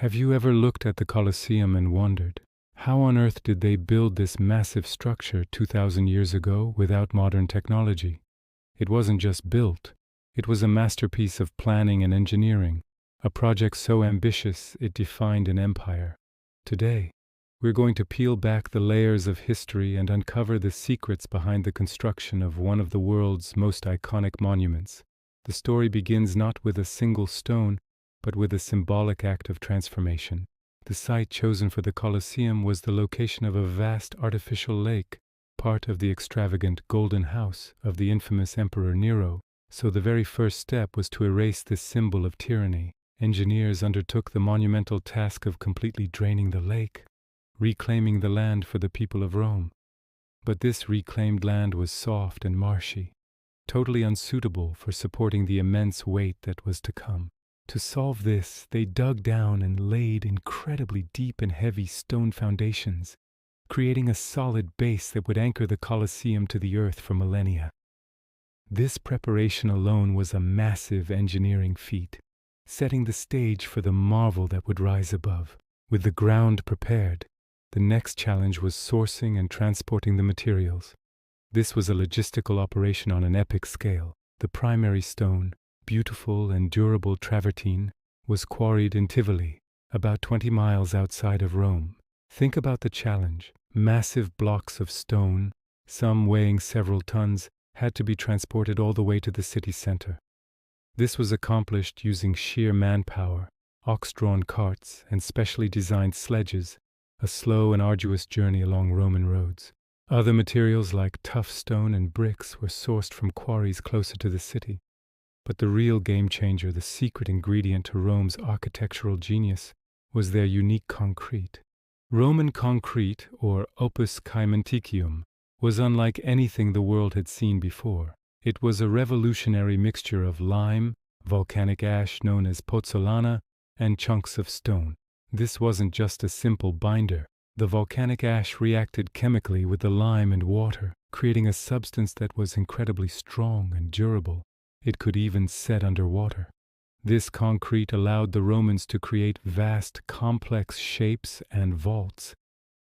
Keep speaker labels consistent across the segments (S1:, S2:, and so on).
S1: Have you ever looked at the Colosseum and wondered, how on earth did they build this massive structure 2,000 years ago without modern technology? It wasn't just built, it was a masterpiece of planning and engineering, a project so ambitious it defined an empire. Today, we're going to peel back the layers of history and uncover the secrets behind the construction of one of the world's most iconic monuments. The story begins not with a single stone, but with a symbolic act of transformation. The site chosen for the Colosseum was the location of a vast artificial lake, part of the extravagant Golden House of the infamous Emperor Nero. So the very first step was to erase this symbol of tyranny. Engineers undertook the monumental task of completely draining the lake, reclaiming the land for the people of Rome. But this reclaimed land was soft and marshy, totally unsuitable for supporting the immense weight that was to come. To solve this, they dug down and laid incredibly deep and heavy stone foundations, creating a solid base that would anchor the Colosseum to the earth for millennia. This preparation alone was a massive engineering feat, setting the stage for the marvel that would rise above. With the ground prepared, the next challenge was sourcing and transporting the materials. This was a logistical operation on an epic scale. The primary stone, beautiful and durable travertine, was quarried in Tivoli, about 20 miles outside of Rome. Think about the challenge. Massive blocks of stone, some weighing several tons, had to be transported all the way to the city center. This was accomplished using sheer manpower, ox-drawn carts, and specially designed sledges, a slow and arduous journey along Roman roads. Other materials like tough stone and bricks were sourced from quarries closer to the city. But the real game-changer, the secret ingredient to Rome's architectural genius, was their unique concrete. Roman concrete, or opus caementicium, was unlike anything the world had seen before. It was a revolutionary mixture of lime, volcanic ash known as pozzolana, and chunks of stone. This wasn't just a simple binder. The volcanic ash reacted chemically with the lime and water, creating a substance that was incredibly strong and durable. It could even set underwater. This concrete allowed the Romans to create vast, complex shapes and vaults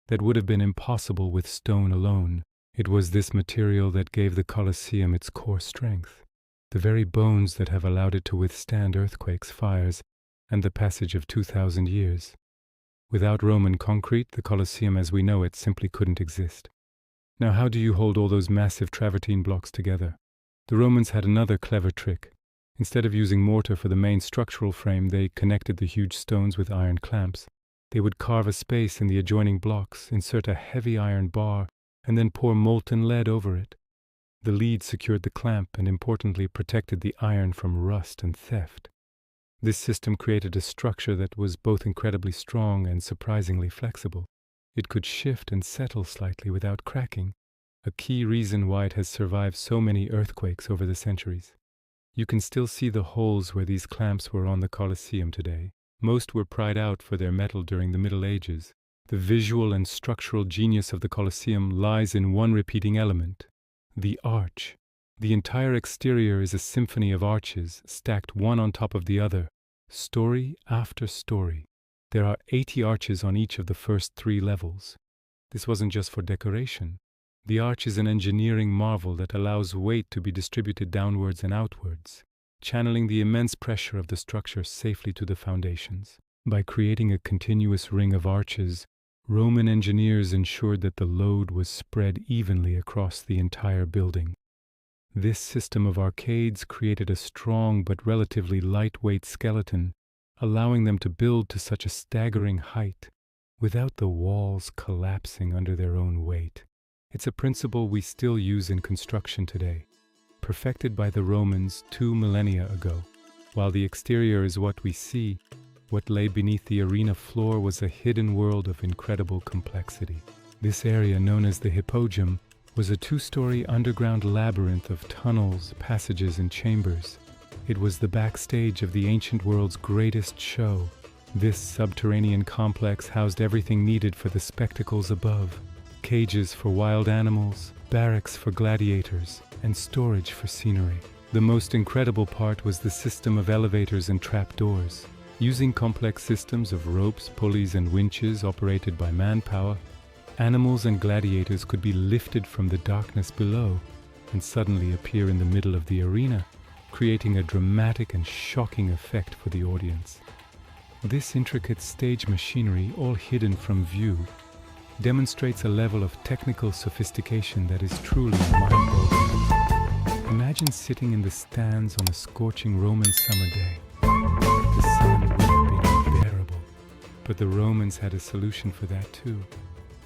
S1: that would have been impossible with stone alone. It was this material that gave the Colosseum its core strength, the very bones that have allowed it to withstand earthquakes, fires, and the passage of 2,000 years. Without Roman concrete, the Colosseum as we know it simply couldn't exist. Now, how do you hold all those massive travertine blocks together? The Romans had another clever trick. Instead of using mortar for the main structural frame, they connected the huge stones with iron clamps. They would carve a space in the adjoining blocks, insert a heavy iron bar, and then pour molten lead over it. The lead secured the clamp and importantly protected the iron from rust and theft. This system created a structure that was both incredibly strong and surprisingly flexible. It could shift and settle slightly without cracking, a key reason why it has survived so many earthquakes over the centuries. You can still see the holes where these clamps were on the Colosseum today. Most were pried out for their metal during the Middle Ages. The visual and structural genius of the Colosseum lies in one repeating element, the arch. The entire exterior is a symphony of arches, stacked one on top of the other, story after story. There are 80 arches on each of the first 3 levels. This wasn't just for decoration. The arch is an engineering marvel that allows weight to be distributed downwards and outwards, channeling the immense pressure of the structure safely to the foundations. By creating a continuous ring of arches, Roman engineers ensured that the load was spread evenly across the entire building. This system of arcades created a strong but relatively lightweight skeleton, allowing them to build to such a staggering height without the walls collapsing under their own weight. It's a principle we still use in construction today, perfected by the Romans 2 millennia ago. While the exterior is what we see, what lay beneath the arena floor was a hidden world of incredible complexity. This area, known as the Hippodrome, was a 2-story underground labyrinth of tunnels, passages, and chambers. It was the backstage of the ancient world's greatest show. This subterranean complex housed everything needed for the spectacles above: cages for wild animals, barracks for gladiators, and storage for scenery. The most incredible part was the system of elevators and trapdoors. Using complex systems of ropes, pulleys, and winches operated by manpower, animals and gladiators could be lifted from the darkness below and suddenly appear in the middle of the arena, creating a dramatic and shocking effect for the audience. This intricate stage machinery, all hidden from view, demonstrates a level of technical sophistication that is truly mind-boggling. Imagine sitting in the stands on a scorching Roman summer day. The sun would have been unbearable, but the Romans had a solution for that too: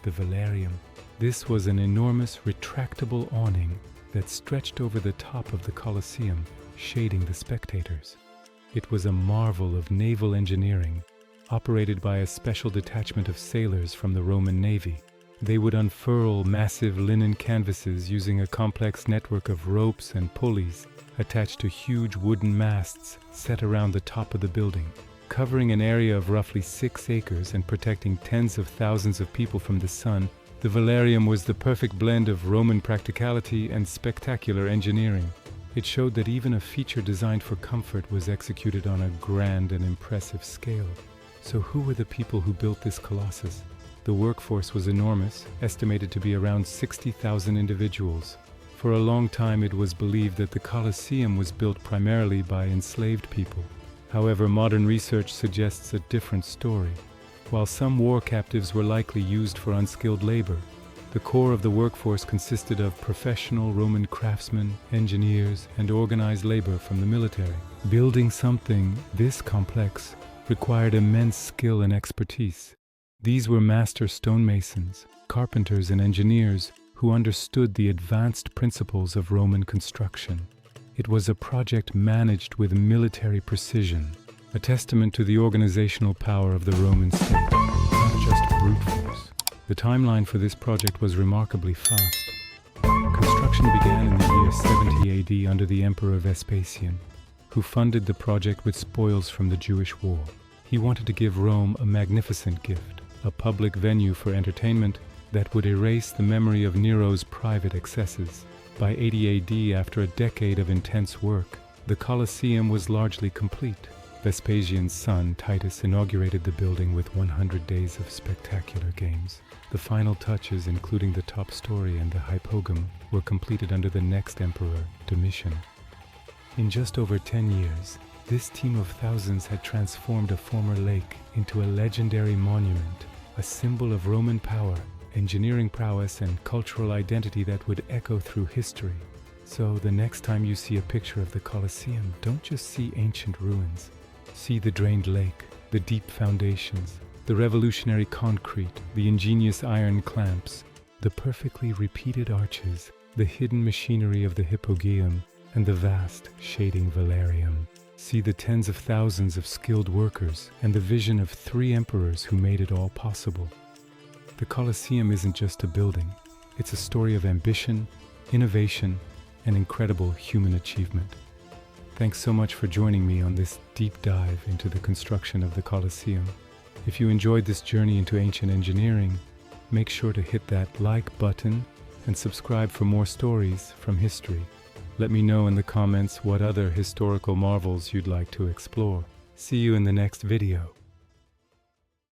S1: the velarium. This was an enormous retractable awning that stretched over the top of the Colosseum, shading the spectators. It was a marvel of naval engineering, operated by a special detachment of sailors from the Roman Navy. They would unfurl massive linen canvases using a complex network of ropes and pulleys attached to huge wooden masts set around the top of the building. Covering an area of roughly 6 acres and protecting tens of thousands of people from the sun, the velarium was the perfect blend of Roman practicality and spectacular engineering. It showed that even a feature designed for comfort was executed on a grand and impressive scale. So who were the people who built this colossus? The workforce was enormous, estimated to be around 60,000 individuals. For a long time it was believed that the Colosseum was built primarily by enslaved people. However, modern research suggests a different story. While some war captives were likely used for unskilled labor, the core of the workforce consisted of professional Roman craftsmen, engineers, and organized labor from the military. Building something this complex required immense skill and expertise. These were master stonemasons, carpenters, and engineers who understood the advanced principles of Roman construction. It was a project managed with military precision, a testament to the organizational power of the Roman state, not just brute force. The timeline for this project was remarkably fast. Construction began in the year 70 AD under the Emperor Vespasian, who funded the project with spoils from the Jewish war. He wanted to give Rome a magnificent gift, a public venue for entertainment that would erase the memory of Nero's private excesses. By 80 AD, after a decade of intense work, the Colosseum was largely complete. Vespasian's son, Titus, inaugurated the building with 100 days of spectacular games. The final touches, including the top story and the hypogum, were completed under the next emperor, Domitian. In just over 10 years, this team of thousands had transformed a former lake into a legendary monument, a symbol of Roman power, engineering prowess, and cultural identity that would echo through history. So the next time you see a picture of the Colosseum, don't just see ancient ruins. See the drained lake, the deep foundations, the revolutionary concrete, the ingenious iron clamps, the perfectly repeated arches, the hidden machinery of the hypogeum, and the vast, shading velarium. See the tens of thousands of skilled workers and the vision of 3 emperors who made it all possible. The Colosseum isn't just a building. It's a story of ambition, innovation, and incredible human achievement. Thanks so much for joining me on this deep dive into the construction of the Colosseum. If you enjoyed this journey into ancient engineering, make sure to hit that like button and subscribe for more stories from history. Let me know in the comments what other historical marvels you'd like to explore. See you in the next video.